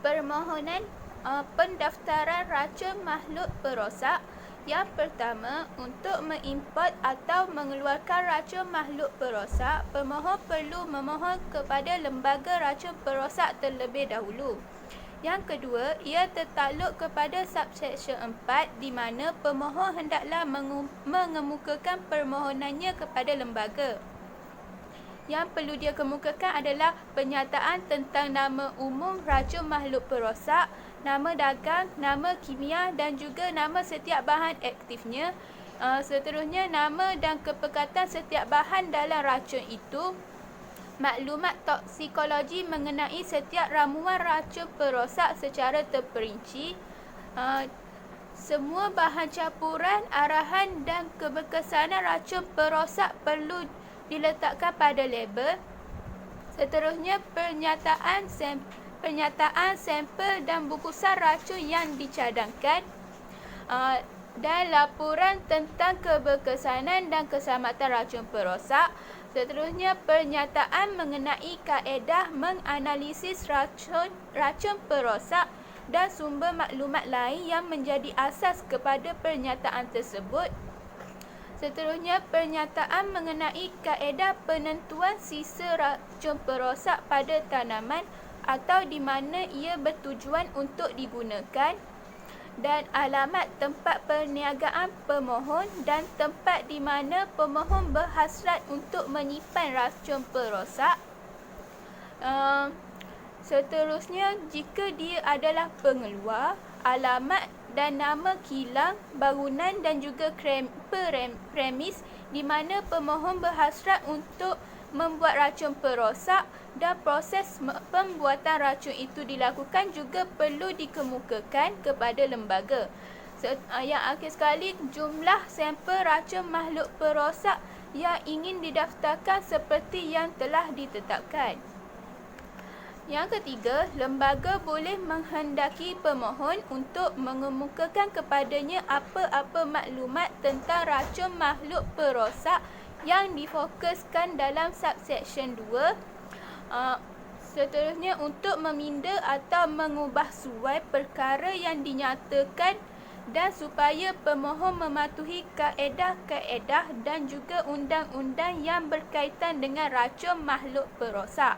permohonan pendaftaran racun makhluk perosak. Yang pertama, untuk mengimport atau mengeluarkan racun makhluk perosak, pemohon perlu memohon kepada lembaga racun perosak terlebih dahulu. Yang kedua, ia tertakluk kepada subsection 4 di mana pemohon hendaklah mengemukakan permohonannya kepada lembaga. Yang perlu dia kemukakan adalah pernyataan tentang nama umum racun makhluk perosak, nama dagang, nama kimia dan juga nama setiap bahan aktifnya. Seterusnya, nama dan kepekatan setiap bahan dalam racun itu, maklumat toksikologi mengenai setiap ramuan racun perosak secara terperinci, semua bahan campuran, arahan dan keberkesanan racun perosak perlu diletakkan pada label. Seterusnya, pernyataan sampel dan bungkusan racun yang dicadangkan, dan laporan tentang keberkesanan dan keselamatan racun perosak. Seterusnya, pernyataan mengenai kaedah menganalisis racun perosak dan sumber maklumat lain yang menjadi asas kepada pernyataan tersebut. Seterusnya, pernyataan mengenai kaedah penentuan sisa racun perosak pada tanaman atau di mana ia bertujuan untuk digunakan, dan alamat tempat perniagaan pemohon dan tempat di mana pemohon berhasrat untuk menyimpan racun perosak. Seterusnya, jika dia adalah pengeluar, alamat dan nama kilang, bangunan dan juga premis di mana pemohon berhasrat untuk membuat racun perosak dan proses pembuatan racun itu dilakukan juga perlu dikemukakan kepada lembaga. Yang akhir sekali, jumlah sampel racun makhluk perosak yang ingin didaftarkan seperti yang telah ditetapkan. Yang ketiga, lembaga boleh menghendaki pemohon untuk mengemukakan kepadanya apa-apa maklumat tentang racun makhluk perosak yang difokuskan dalam subsection 2. Seterusnya, untuk meminda atau mengubah suai perkara yang dinyatakan dan supaya pemohon mematuhi kaedah-kaedah dan juga undang-undang yang berkaitan dengan racun makhluk perosak.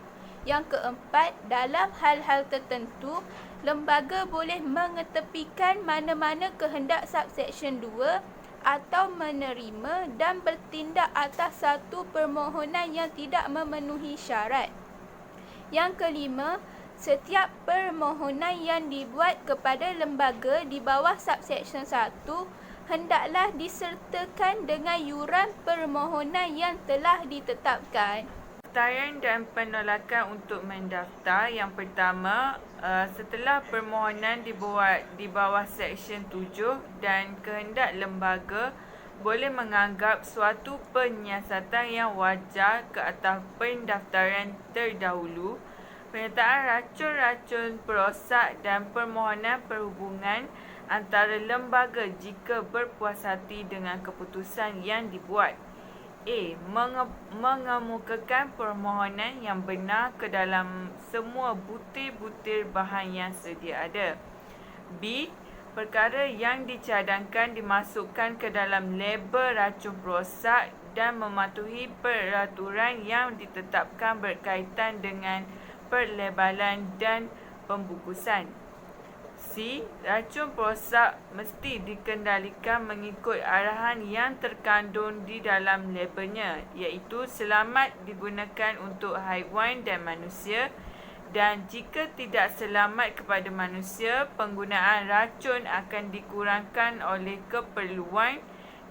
Yang keempat, dalam hal-hal tertentu, lembaga boleh mengetepikan mana-mana kehendak subsection 2 atau menerima dan bertindak atas satu permohonan yang tidak memenuhi syarat. Yang kelima, setiap permohonan yang dibuat kepada lembaga di bawah subsection 1 hendaklah disertakan dengan yuran permohonan yang telah ditetapkan. Pendaftaran dan penolakan untuk mendaftar. Yang pertama, setelah permohonan dibuat di bawah Seksyen 7 dan kehendak lembaga boleh menganggap suatu penyiasatan yang wajar ke atas pendaftaran terdahulu, pernyataan racun-racun perosak dan permohonan perhubungan antara lembaga jika berpuas hati dengan keputusan yang dibuat. A. Mengemukakan permohonan yang benar ke dalam semua butir-butir bahan yang sedia ada. B. Perkara yang dicadangkan dimasukkan ke dalam label racun perosak dan mematuhi peraturan yang ditetapkan berkaitan dengan perlebalan dan pembungkusan. C. Racun perosak mesti dikendalikan mengikut arahan yang terkandung di dalam labelnya, iaitu selamat digunakan untuk haiwan dan manusia, dan jika tidak selamat kepada manusia, penggunaan racun akan dikurangkan oleh keperluan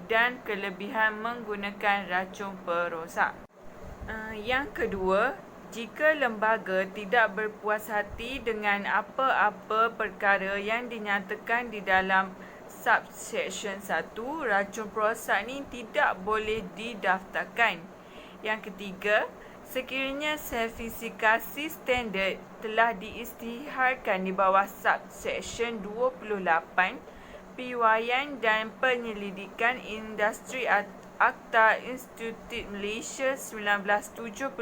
dan kelebihan menggunakan racun perosak. Yang kedua, jika lembaga tidak berpuas hati dengan apa-apa perkara yang dinyatakan di dalam subsection 1, racun perosak ni tidak boleh didaftarkan. Yang ketiga, sekiranya sertifikasi standard telah diisytiharkan di bawah subsection 28, piwaian dan penyelidikan industri Akta Institut Malaysia 1975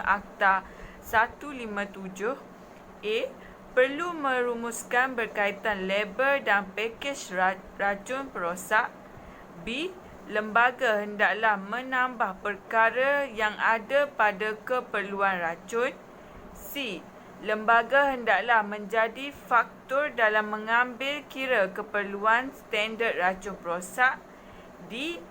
Akta 157. A. perlu merumuskan berkaitan label dan pakej racun perosak. B. Lembaga hendaklah menambah perkara yang ada pada keperluan racun. C. Lembaga hendaklah menjadi faktor dalam mengambil kira keperluan standard racun perosak. D.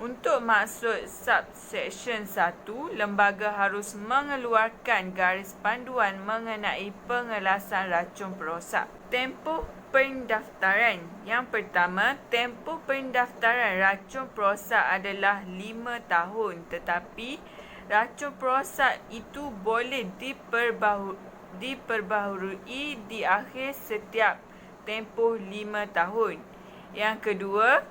Untuk maksud subsection 1, lembaga harus mengeluarkan garis panduan mengenai pengelasan racun perosak. Tempoh pendaftaran. Yang pertama, tempoh pendaftaran racun perosak adalah 5 tahun, tetapi racun perosak itu boleh diperbaharui di akhir setiap tempoh 5 tahun. Yang kedua,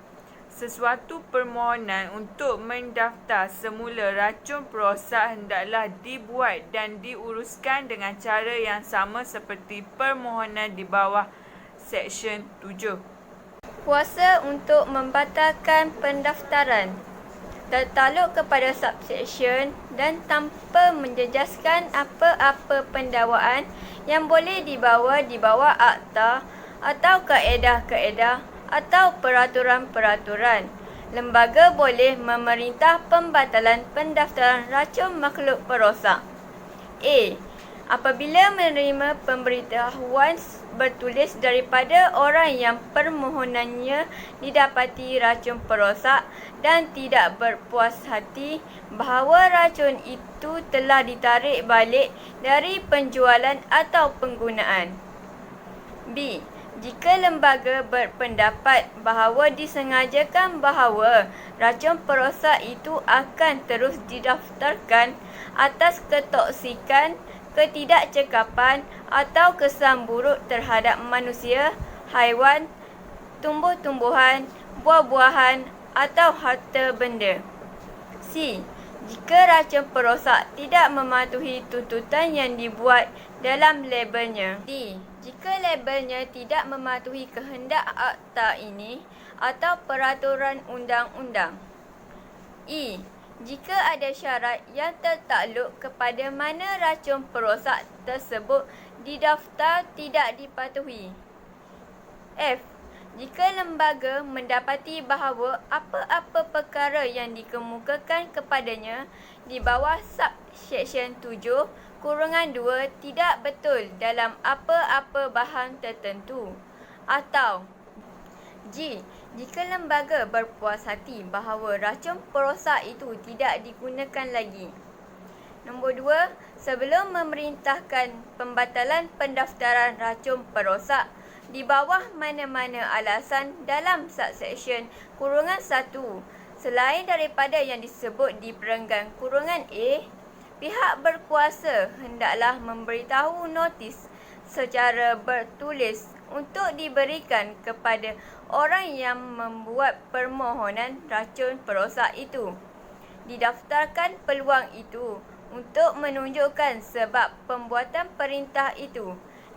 sesuatu permohonan untuk mendaftar semula racun perosak hendaklah dibuat dan diuruskan dengan cara yang sama seperti permohonan di bawah Seksyen 7. Kuasa untuk membatalkan pendaftaran tertakluk kepada subsection dan tanpa menjejaskan apa-apa pendakwaan yang boleh dibawa di bawah akta atau kaedah-kaedah atau peraturan-peraturan. Lembaga boleh memerintah pembatalan pendaftaran racun makhluk perosak. A. Apabila menerima pemberitahuan bertulis daripada orang yang permohonannya didapati racun perosak dan tidak berpuas hati bahawa racun itu telah ditarik balik dari penjualan atau penggunaan. B. Jika lembaga berpendapat bahawa disengajakan bahawa racun perosak itu akan terus didaftarkan atas ketoksikan, ketidakcekapan atau kesan buruk terhadap manusia, haiwan, tumbuh-tumbuhan, buah-buahan atau harta benda. C. Jika racun perosak tidak mematuhi tuntutan yang dibuat dalam labelnya. D. Jika labelnya tidak mematuhi kehendak akta ini atau peraturan undang-undang. E. Jika ada syarat yang tertakluk kepada mana racun perosak tersebut didaftar tidak dipatuhi. F. Jika lembaga mendapati bahawa apa-apa perkara yang dikemukakan kepadanya di bawah subsection 7(2) tidak betul dalam apa-apa bahan tertentu. Atau G. Jika lembaga berpuas hati bahawa racun perosak itu tidak digunakan lagi. Nombor 2. Sebelum memerintahkan pembatalan pendaftaran racun perosak di bawah mana-mana alasan dalam subsection (1) selain daripada yang disebut di perenggan kurungan A, pihak berkuasa hendaklah memberitahu notis secara bertulis untuk diberikan kepada orang yang membuat permohonan racun perosak itu. Didaftarkan peluang itu untuk menunjukkan sebab pembuatan perintah itu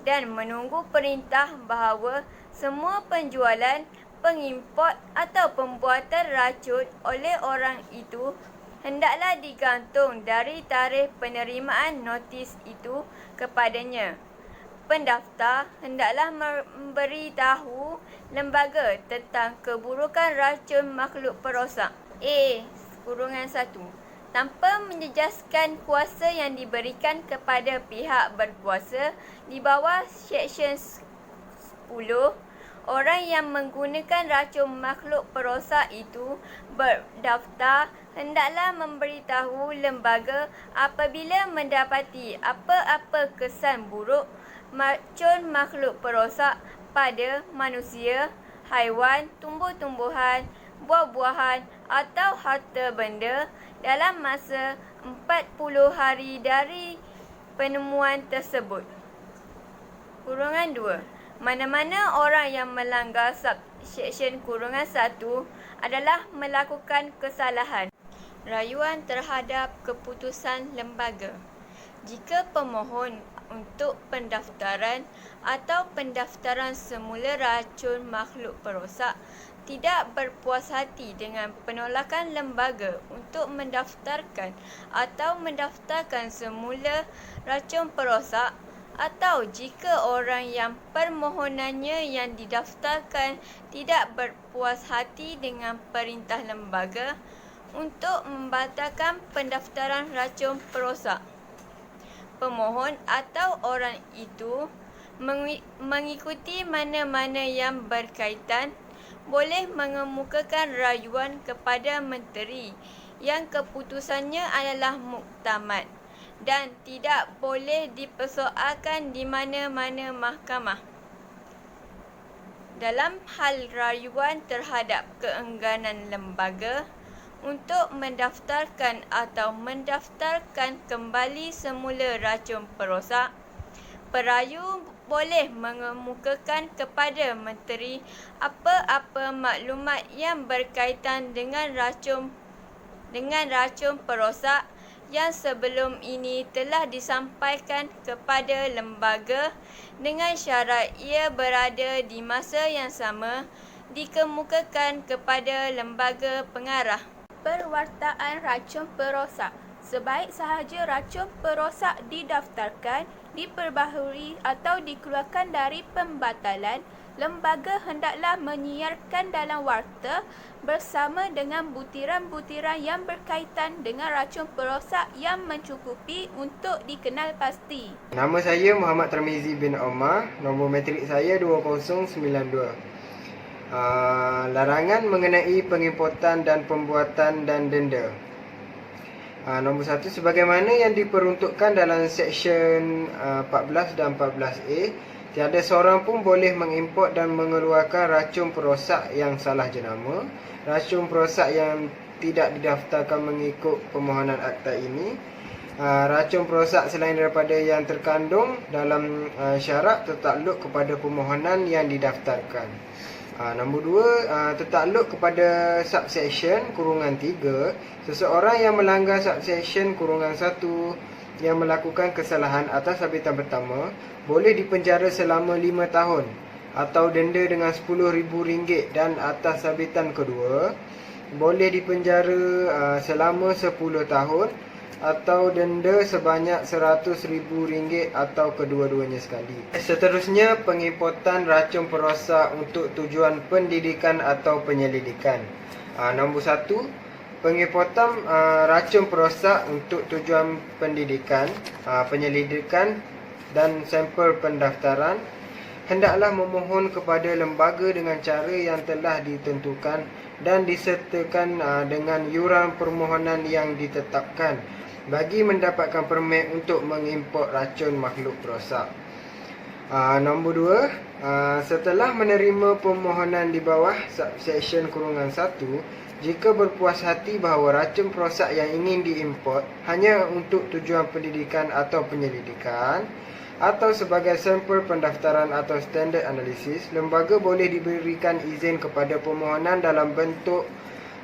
dan menunggu perintah bahawa semua penjualan, pengimport atau pembuatan racun oleh orang itu hendaklah digantung dari tarikh penerimaan notis itu kepadanya. Pendaftar hendaklah memberitahu lembaga tentang keburukan racun makhluk perosak A(1) tanpa menjejaskan kuasa yang diberikan kepada pihak berkuasa di bawah Seksyen 10. Orang yang menggunakan racun makhluk perosak itu berdaftar hendaklah memberitahu lembaga apabila mendapati apa-apa kesan buruk racun makhluk perosak pada manusia, haiwan, tumbuh-tumbuhan, buah-buahan atau harta benda dalam masa 40 hari dari penemuan tersebut. (2) Mana-mana orang yang melanggar subsection (1) adalah melakukan kesalahan rayuan terhadap keputusan lembaga. Jika pemohon untuk pendaftaran atau pendaftaran semula racun makhluk perosak tidak berpuas hati dengan penolakan lembaga untuk mendaftarkan atau mendaftarkan semula racun perosak, atau jika orang yang permohonannya yang didaftarkan tidak berpuas hati dengan perintah lembaga untuk membatalkan pendaftaran racun perosak. Pemohon atau orang itu mengikuti mana-mana yang berkaitan boleh mengemukakan rayuan kepada menteri yang keputusannya adalah muktamad dan tidak boleh dipersoalkan di mana-mana mahkamah. Dalam hal rayuan terhadap keengganan lembaga untuk mendaftarkan atau mendaftarkan kembali semula racun perosak, perayu boleh mengemukakan kepada menteri apa-apa maklumat yang berkaitan dengan racun perosak yang sebelum ini telah disampaikan kepada lembaga dengan syarat ia berada di masa yang sama dikemukakan kepada lembaga pengarah. Perwartaan racun perosak. Sebaik sahaja racun perosak didaftarkan, diperbaharui atau dikeluarkan dari pembatalan, lembaga hendaklah menyiarkan dalam warta bersama dengan butiran-butiran yang berkaitan dengan racun perosak yang mencukupi untuk dikenal pasti. Nama saya Muhammad Tarmizi bin Omar, nombor matrik saya 2092. Larangan mengenai pengimportan dan pembuatan dan denda. Nombor 1, sebagaimana yang diperuntukkan dalam Seksyen 14 dan 14A, tiada seorang pun boleh mengimport dan mengeluarkan racun perosak yang salah jenama, racun perosak yang tidak didaftarkan mengikut permohonan akta ini, racun perosak selain daripada yang terkandung dalam syarat tertakluk kepada permohonan yang didaftarkan. Nombor 2, tertakluk kepada subsection kurungan 3, seseorang yang melanggar subsection kurungan 1 yang melakukan kesalahan atas sabitan pertama boleh dipenjara selama 5 tahun atau denda dengan RM10,000 dan atas sabitan kedua boleh dipenjara selama 10 tahun atau denda sebanyak RM100,000 atau kedua-duanya sekali. Seterusnya, pengimportan racun perosak untuk tujuan pendidikan atau penyelidikan. Nombor 1, pengimportan racun perosak untuk tujuan pendidikan, penyelidikan dan sampel pendaftaran hendaklah memohon kepada lembaga dengan cara yang telah ditentukan dan disertakan dengan yuran permohonan yang ditetapkan bagi mendapatkan permit untuk mengimport racun makhluk perosak. Nombor 2, setelah menerima permohonan di bawah subsection kurungan 1, jika berpuas hati bahawa racun perosak yang ingin diimport hanya untuk tujuan pendidikan atau penyelidikan atau sebagai sampel pendaftaran atau standard analisis, lembaga boleh diberikan izin kepada permohonan dalam bentuk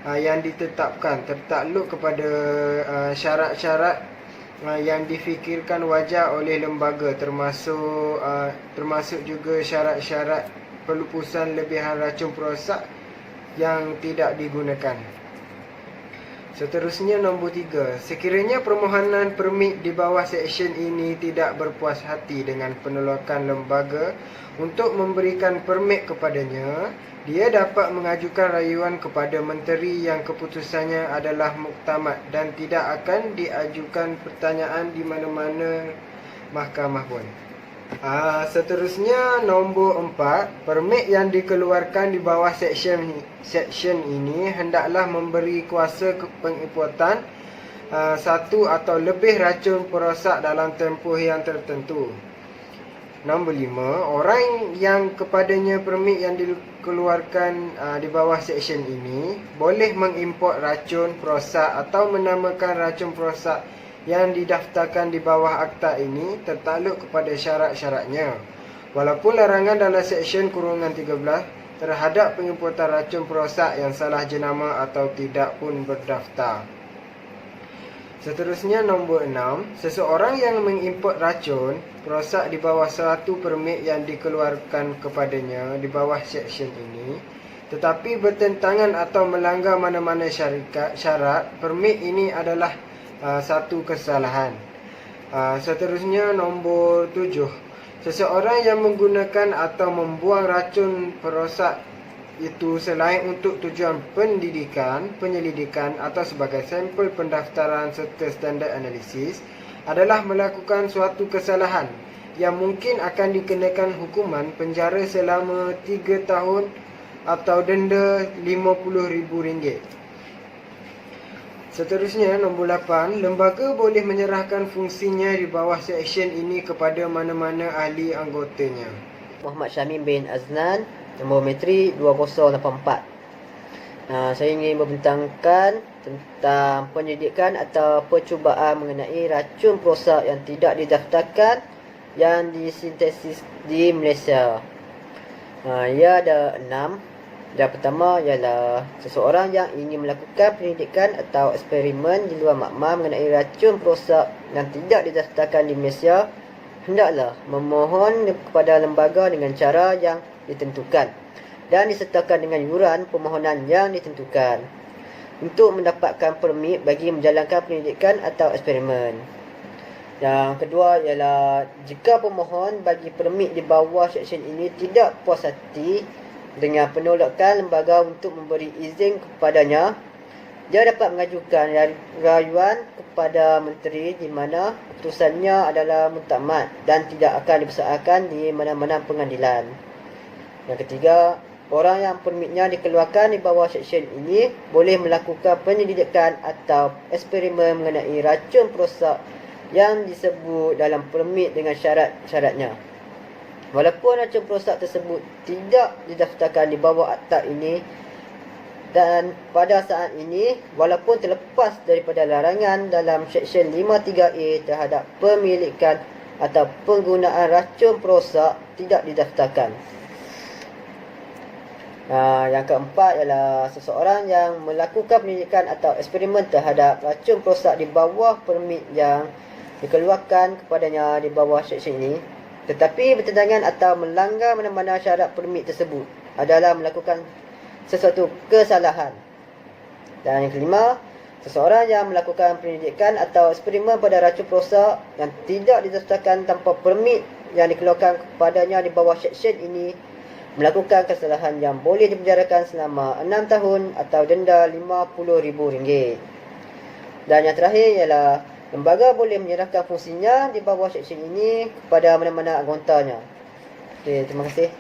yang ditetapkan tertakluk kepada syarat-syarat yang difikirkan wajar oleh lembaga, termasuk juga syarat-syarat pelupusan lebihan racun perosak yang tidak digunakan. Seterusnya, nombor 3, sekiranya permohonan permit di bawah seksyen ini tidak berpuas hati dengan penolakan lembaga untuk memberikan permit kepadanya, dia dapat mengajukan rayuan kepada menteri yang keputusannya adalah muktamad dan tidak akan diajukan pertanyaan di mana-mana mahkamah pun. Seterusnya, nombor 4, permit yang dikeluarkan di bawah seksyen ini hendaklah memberi kuasa pengimportan satu atau lebih racun perosak dalam tempoh yang tertentu. Nombor 5, orang yang kepadanya permit yang dikeluarkan di bawah seksyen ini boleh mengimport racun perosak atau menamakan racun perosak yang didaftarkan di bawah akta ini tertakluk kepada syarat-syaratnya. Walaupun larangan dalam seksyen kurungan 13 terhadap pengimportan racun perosak yang salah jenama atau tidak pun berdaftar. Seterusnya, nombor 6, seseorang yang mengimport racun perosak di bawah suatu permit yang dikeluarkan kepadanya di bawah seksyen ini tetapi bertentangan atau melanggar mana-mana syarat, permit ini adalah satu kesalahan. Seterusnya nombor 7. Seseorang yang menggunakan atau membuang racun perosak itu selain untuk tujuan pendidikan, penyelidikan atau sebagai sampel pendaftaran serta standard analisis adalah melakukan suatu kesalahan yang mungkin akan dikenakan hukuman penjara selama 3 tahun atau denda RM50,000. Seterusnya, nombor 8. Lembaga boleh menyerahkan fungsinya di bawah seksyen ini kepada mana-mana ahli anggotanya. Muhammad Syamim bin Aznan, nombor metrik 2044. Saya ingin membentangkan tentang penyelidikan atau percubaan mengenai racun perosak yang tidak didaftarkan yang disintesis di Malaysia. Ia ada 6. Yang pertama ialah seseorang yang ingin melakukan penyelidikan atau eksperimen di luar makmal mengenai racun perosak yang tidak didaftarkan di Malaysia hendaklah memohon kepada lembaga dengan cara yang ditentukan dan disertakan dengan yuran permohonan yang ditentukan untuk mendapatkan permit bagi menjalankan penyelidikan atau eksperimen. Yang kedua ialah jika pemohon bagi permit di bawah seksyen ini tidak puas hati dengan penolakan lembaga untuk memberi izin kepadanya, dia dapat mengajukan rayuan kepada menteri di mana keputusannya adalah muktamad dan tidak akan dipersoalkan di mana-mana pengadilan. Yang ketiga, orang yang permitnya dikeluarkan di bawah seksyen ini boleh melakukan penyelidikan atau eksperimen mengenai racun perosak yang disebut dalam permit dengan syarat-syaratnya. Walaupun racun perosak tersebut tidak didaftarkan di bawah akta ini dan pada saat ini, walaupun terlepas daripada larangan dalam Seksyen 53A terhadap pemilikan atau penggunaan racun perosak tidak didaftarkan. Yang keempat ialah seseorang yang melakukan penyelidikan atau eksperimen terhadap racun perosak di bawah permit yang dikeluarkan kepadanya di bawah seksyen ini, tetapi bertentangan atau melanggar mana-mana syarat permit tersebut adalah melakukan sesuatu kesalahan. Dan yang kelima, seseorang yang melakukan penyelidikan atau eksperimen pada racun perosak yang tidak didaftarkan tanpa permit yang dikeluarkan kepadanya di bawah seksyen ini melakukan kesalahan yang boleh dipenjarakan selama 6 tahun atau denda RM50,000. Dan yang terakhir ialah lembaga boleh menyerahkan fungsinya di bawah seksyen ini kepada mana-mana anggotanya. Okey, terima kasih.